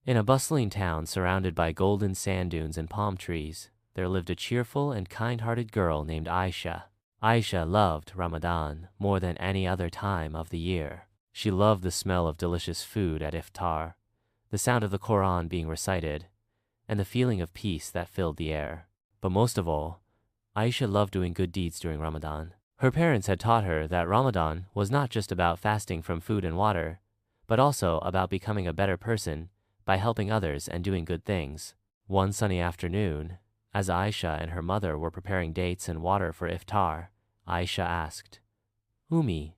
In a bustling town surrounded by golden sand dunes and palm trees, there lived a cheerful and kind-hearted girl named Aisha. Aisha loved Ramadan more than any other time of the year. She loved the smell of delicious food at iftar, the sound of the Quran being recited, and the feeling of peace that filled the air. But most of all, Aisha loved doing good deeds during Ramadan. Her parents had taught her that Ramadan was not just about fasting from food and water, but also about becoming a better person by helping others and doing good things. One sunny afternoon, as Aisha and her mother were preparing dates and water for iftar, Aisha asked, "Ummi,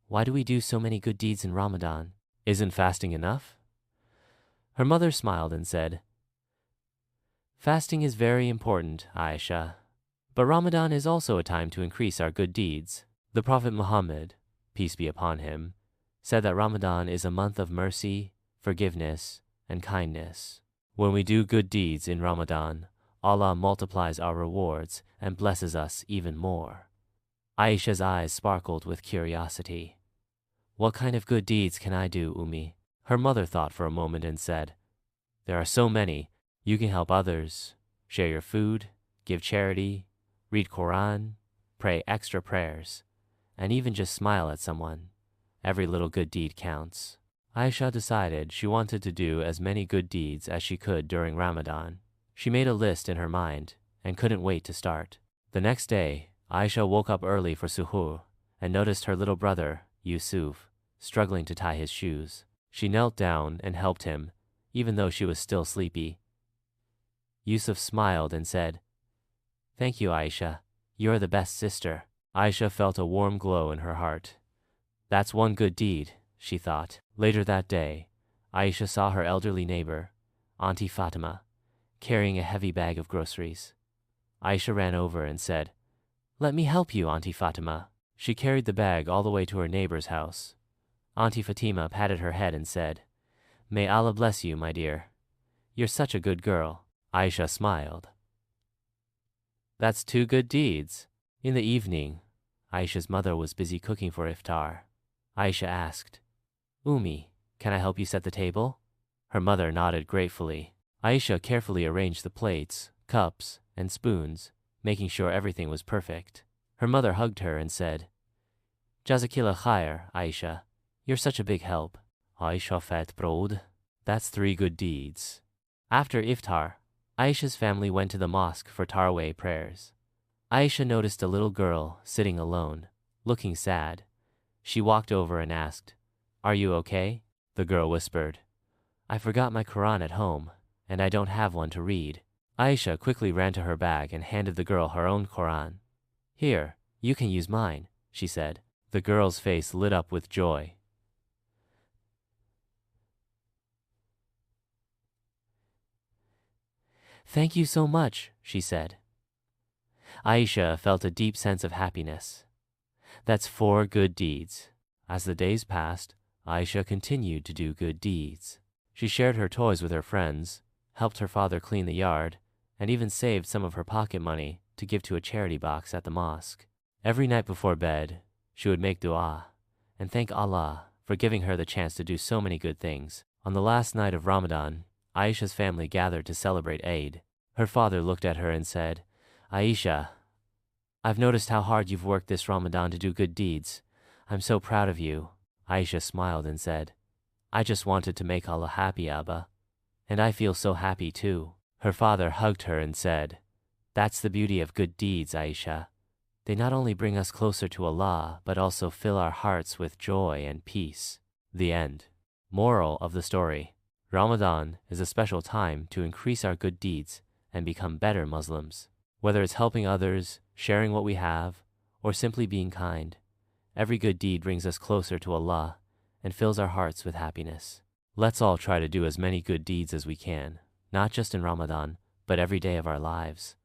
why do we do so many good deeds in Ramadan? Isn't fasting enough?" Her mother smiled and said, "Fasting is very important, Aisha, but Ramadan is also a time to increase our good deeds. The Prophet Muhammad, peace be upon him, said that Ramadan is a month of mercy, forgiveness, and kindness. When we do good deeds in Ramadan, Allah multiplies our rewards and blesses us even more." Aisha's eyes sparkled with curiosity. "What kind of good deeds can I do, Ummi?" Her mother thought for a moment and said, "There are so many. You can help others, share your food, give charity, read Quran, pray extra prayers, and even just smile at someone. Every little good deed counts." Aisha decided she wanted to do as many good deeds as she could during Ramadan. She made a list in her mind and couldn't wait to start. The next day, Aisha woke up early for suhoor and noticed her little brother, Yusuf, struggling to tie his shoes. She knelt down and helped him, even though she was still sleepy. Yusuf smiled and said, "Thank you, Aisha. You're the best sister." Aisha felt a warm glow in her heart. "That's one good deed," she thought. Later that day, Aisha saw her elderly neighbor, Auntie Fatima, carrying a heavy bag of groceries. Aisha ran over and said, "Let me help you, Auntie Fatima." She carried the bag all the way to her neighbor's house. Auntie Fatima patted her head and said, "May Allah bless you, my dear. You're such a good girl." Aisha smiled. "That's two good deeds." In the evening, Aisha's mother was busy cooking for iftar. Aisha asked, "Ummi, can I help you set the table?" Her mother nodded gratefully. Aisha carefully arranged the plates, cups, and spoons, making sure everything was perfect. Her mother hugged her and said, "Jazakillah khair, Aisha. You're such a big help." Aisha felt proud. That's three good deeds. After iftar, Aisha's family went to the mosque for Tarawih prayers. Aisha noticed a little girl sitting alone, looking sad. She walked over and asked, "Are you okay?" The girl whispered, "I forgot my Quran at home, and I don't have one to read." Aisha quickly ran to her bag and handed the girl her own Quran. "Here, you can use mine," she said. The girl's face lit up with joy. "Thank you so much," she said. Aisha felt a deep sense of happiness. That's 4 good deeds. As the days passed, Aisha continued to do good deeds. She shared her toys with her friends, helped her father clean the yard, and even saved some of her pocket money to give to a charity box at the mosque. Every night before bed, she would make dua and thank Allah for giving her the chance to do so many good things. On the last night of Ramadan, Aisha's family gathered to celebrate Eid. Her father looked at her and said, "Aisha, I've noticed how hard you've worked this Ramadan to do good deeds. I'm so proud of you." Aisha smiled and said, "I just wanted to make Allah happy, Abba. And I feel so happy too." Her father hugged her and said, "That's the beauty of good deeds, Aisha. They not only bring us closer to Allah, but also fill our hearts with joy and peace." The end. Moral of the story: Ramadan is a special time to increase our good deeds and become better Muslims. Whether it's helping others, sharing what we have, or simply being kind, every good deed brings us closer to Allah and fills our hearts with happiness. Let's all try to do as many good deeds as we can, not just in Ramadan, but every day of our lives.